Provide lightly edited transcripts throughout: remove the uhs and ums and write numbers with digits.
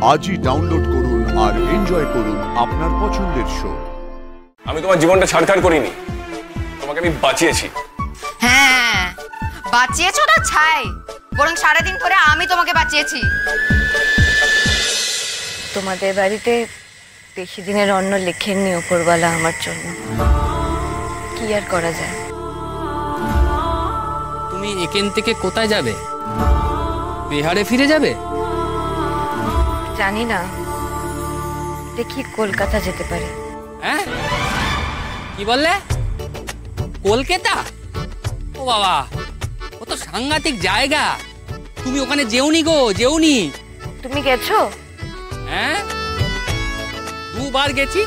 আজই ডাউনলোড করুন আর এনজয় করুন আপনার পছন্দের শো। আমি তোমার জীবনটা ছাড়খাড় করিনি, তোমাকে আমি বাঁচিয়েছি। হ্যাঁ, বাঁচিয়েছো না ছাই, বরং সারাদিন ধরে আমি তোমাকে বাঁচিয়েছি। তোমাদের বাড়িতে বেশি দিনের অন্ন লেখেননি উপরওয়ালা আমার জন্য, কি আর করা যায়। তুমি এখান থেকে কোথায় যাবে? বিহারে ফিরে যাবে? জানি না, দেখি কলকাতা যেতে পারি। হ্যাঁ, কি বললে? কলকাতা? ও বাবা, ও তো সাংঘাতিক জায়গা। তুমি ওখানে যেওনি গো, যেওনি। তুমি গেছো? হ্যাঁ, 2 বার গেছি।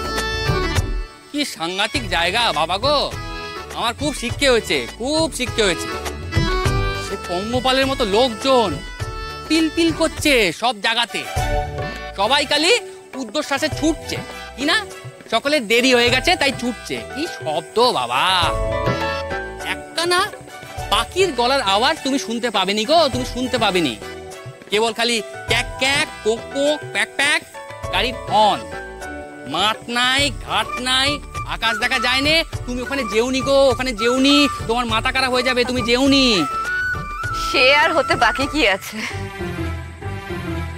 কি সাংঘাতিক জায়গা বাবা গো, আমার খুব শিক্ষা হয়েছে, খুব শিক্ষা হয়েছে। সে পঙ্গপালের মতো লোকজন পিল পিল করছে সব জায়গাতে, সবাই খালি উর্ধ্বশ্বাসে ছুটছে, কি না? সকলের দেরি হয়ে গেছে তাই ছুটছে। কি শব্দ বাবা! একটা না পাখির গলার আওয়াজ তুমি শুনতে পাবেনি গো, তুমি শুনতে পাবেনি। কেবল খালি ক্যাক ক্যাক, কোক কোক, প্যাক প্যাক, গাড়ির হর্ন। মাঠ নাই, ঘাট নাই, আকাশ দেখা যায় না। তুমি ওখানে যেওনি গো, ওখানে যেওনি, তোমার মাথা খারাপ হয়ে যাবে, তুমি যেওনি। সে আর হতে বাকি কি আছে?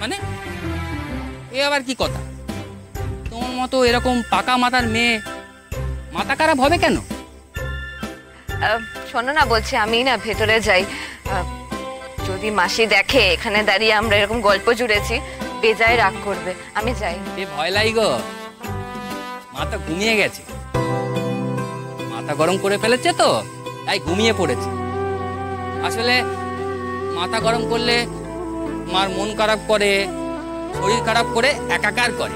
মানে এ আবার কি কথা? তোমার মতো এরকম পাকা মাথার মেয়ে মাথা খারাপ হবে কেন? শোনো না, বলছি আমি না ভেতরে যাই। যদি মাসি দেখে এখানে দাঁড়িয়ে আমরা এরকম গল্প জুড়েছি, বেজায় রাগ করবে। আমি যাই। এ ভয় লাই গো, মাথা ঘুমিয়ে গেছে, মাথা গরম করে ফেলেছে তো তাই ঘুমিয়ে পড়েছে। আসলে মাথা গরম করলে মার মন খারাপ করে, শরীর খারাপ করে, একাকার করে।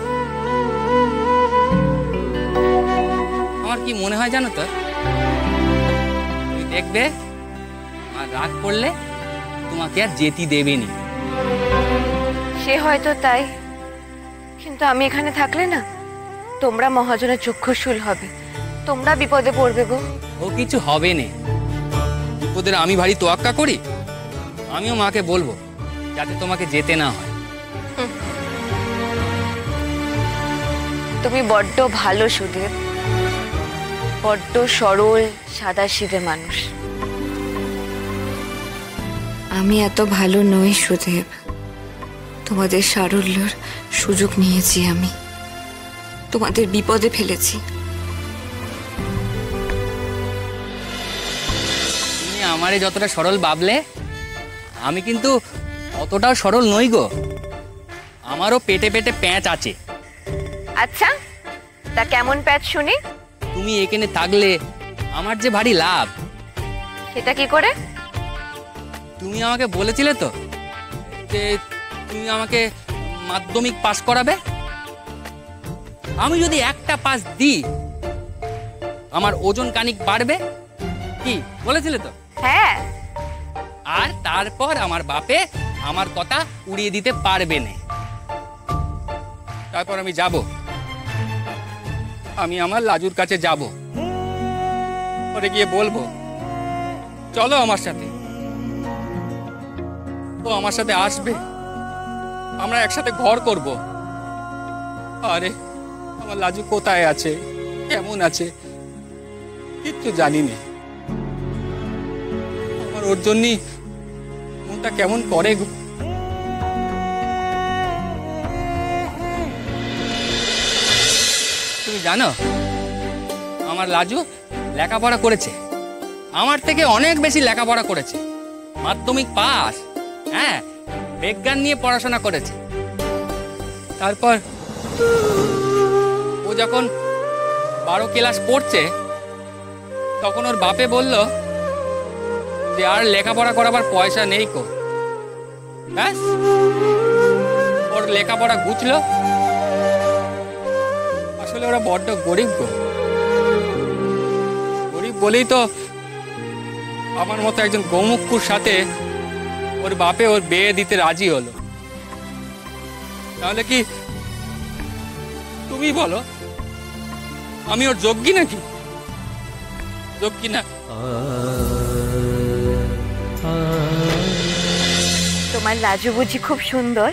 আমার কি মনে হয় জানো তো, তুমি দেখবে মা রাগ করলে তোমাকে আর যেতে দেবেনি। সে হয়তো তাই, কিন্তু আমি এখানে থাকলে না তোমরা মহাজনের চক্ষুশূল হবে, তোমরা বিপদে পড়বে গো। ও কিছু হবে না, বিপদের আমি ভারী তোয়াক্কা করি। আমিও মাকে বলবো যাতে তোমাকে যেতে না হয়। তুমি বড্ড ভালো সুদেব, বড্ড সরল সাদাসিধে মানুষ। আমি এত ভালো নই সুদেব, তোমাদের সারল্যর সুযোগ নিয়েছি, আমি তোমাদের বিপদে ফেলেছি। তুমি আমারে যতটা সরল ভাবলে, আমি কিন্তু অতটাও সরল নই গো। আমারও পেটে পেটে প্যাঁচ আছে। আচ্ছা, তা কেমন প্যাচ শুনি? তুমি এখানে থাকলে আমার যে ভারী লাভ। সেটা কি করে? তুমি আমাকে বলেছিলে তো যে তুমি আমাকে মাধ্যমিক পাস করাবে। আমি যদি একটা পাস দিই আমার ওজন কানিক বাড়বে, কি বলেছিলে তো? হ্যাঁ। আর তারপর আমার বাপে আমার কথা উড়িয়ে দিতে পারবে না। তারপর আমি যাব, আমি আমার লাজুর কাছে যাব, ওরে গিয়ে বলবো চলো আমার সাথে। ও আমার সাথে আসবে, আমরা একসাথে ঘর করব। আরে আমার লাজু কোথায় আছে, কেমন আছে কিচ্ছু জানি না। আমার ওর জন্যই মনটা কেমন করে। তুমি জানো আমার লাজু লেখাপড়া করেছে, আমার থেকে অনেক বেশি লেখাপড়া করেছে, মাধ্যমিক পাস। হ্যাঁ, বিজ্ঞান নিয়ে পড়াশোনা করেছে। তারপর ও যখন 12 ক্লাস পড়ছে তখন ওর বাপে বলল যে আর লেখাপড়া করাবার পয়সা নেই কো। ব্যাস, ওর লেখাপড়া ঘুচলো। আসলে ওরা বড্ড গরিব গো, গরিব বলেই তো আমার মতো একজন গৌমুখুর সাথে ওর বাপে ওর বিয়ে দিতে রাজি হলো। তাহলে কি তুমি বলো আমি ওর যোগ্যী নাকি? যোগ্যী না। তোমার লাজু বুঝি খুব সুন্দর?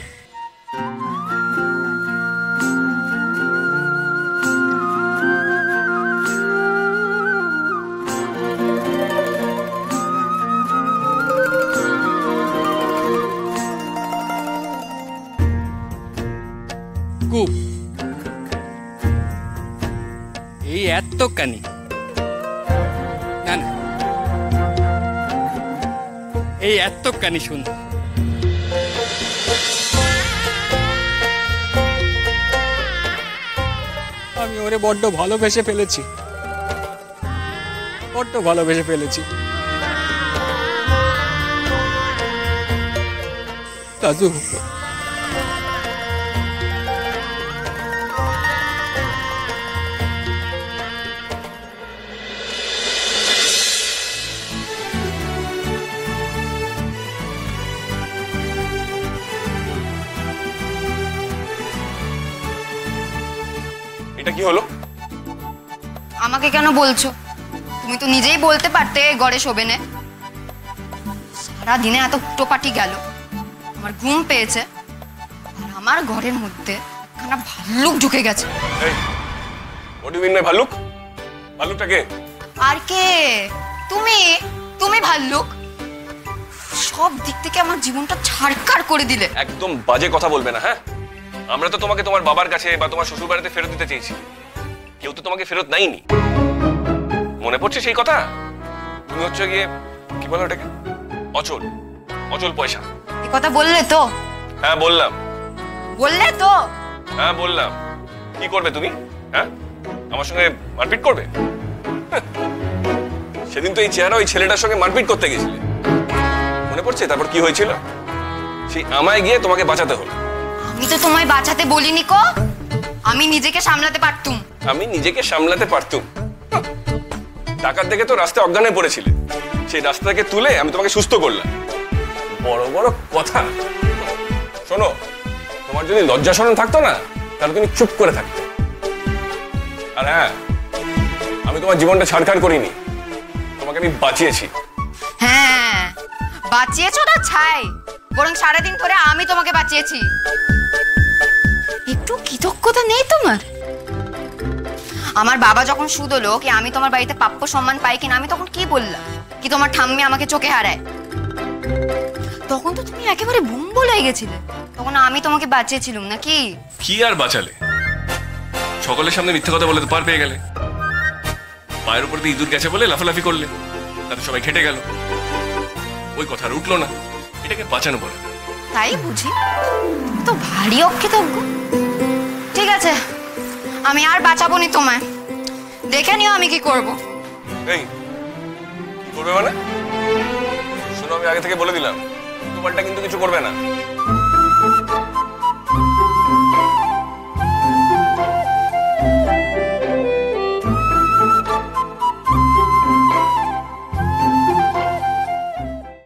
কূপ এই এতখানি, না না, এই এতখানি সুন্দর। আমি ওরে বড্ড ভালোবেসে ফেলেছি, বড্ড ভালোবেসে ফেলেছি। রাজু, এটা কি হলো? আমাকে কেন বলছো? তুমি তো নিজেই বলতে পারতে ঘরে শোবে না। সারা দিনে এত টোপাটি গেল, আমার ঘুম পেয়েছে, আর আমার ঘরের মধ্যে একখানা ভাল্লুক ঢুকে গেছে। এই হোয়াট ডু মিন বাই ভাল্লুক? ভাল্লুকটা কে? আর কে? তুমি তুমি ভাল্লুক। সব দিক থেকে আমার জীবনটা ছাড়খাড় করে দিলে। একদম বাজে কথা বলবে না, হ্যাঁ? আমরা তো তোমাকে তোমার বাবার কাছে বা তোমার শ্বশুর বাড়িতে ফেরত দিতে চেয়েছি, কেউ তো তোমাকে ফেরত নেয়নি। মনে পড়ছে সেই কথা? তুমি হচ্ছে গিয়ে কি বলো ওটাকে, অচল, অচল পয়সা। এই কথা বললে তো? হ্যাঁ বললাম। বললে তো? হ্যাঁ বললাম। কি করবে তুমি? হ্যাঁ, আমার সঙ্গে মারপিট করবে? হ্যাঁ। সেদিন তো এই চেহারা ওই ছেলেটার সঙ্গে মারপিট করতে গেছিলে, মনে পড়ছে? তারপর কি হয়েছিল? সেই আমায় গিয়ে তোমাকে বাঁচাতে হলো। আমি তো তোমায় বাঁচাতে বলিনি কো, আমি নিজেকে সামলাতে পারতুম। আমি নিজেকে সামলাতে পারতুম? টাকার দেখে তো রাস্তায় অজ্ঞান হয়ে পড়েছিলে, সেই রাস্তা থেকে তুলে আমি তোমাকে সুস্থ করলাম। বড় বড় কথা। শোনো, তোমার যদি লজ্জা শরম থাকতো না, তাহলে তুমি চুপ করে থাকতে। আর হ্যাঁ, আমি তোমার জীবনটা ছাড়খাড় করিনি, তোমাকে আমি বাঁচিয়েছি। হ্যাঁ, বাঁচিয়েছো না ছাই, বরং সারাদিন ধরে আমি তোমাকে বাঁচিয়েছি। একটু কৃতজ্ঞতা নেই তোমার? আমার বাবা যখন শুধলো কি আমি তোমার বাড়িতে প্রাপ্য সম্মান পাই কিনা, আমি তখন কি বললাম? কি তোমার ঠাম্মি আমাকে চোখে হারায়? তখন তো তুমি একেবারে বুম্বল হয়ে গেছিলে। তখন আমি তোমাকে বাঁচিয়েছিলাম নাকি? কি আর বাঁচালে? সকলের সামনে মিথ্যে কথা বলে তো পার পেয়ে গেলে। পায়ের উপর দিয়ে ইঁদুর গেছে বলে লাফালাফি করলে, তাতে সবাই খেটে গেল। ওই কথা আর উঠলো না, এটাকে বাঁচানো বলে। তাই বুঝি? তুমি তো ভারী অকৃতজ্ঞ। ঠিক আছে, আমি আর বাঁচাবো নি তোমায়, দেখে নিও আমি কি করব। এই কি করবে মানে? শোনো, আমি আগে থেকে বলে দিলাম, তোমারটা কিন্তু কিছু করবে না।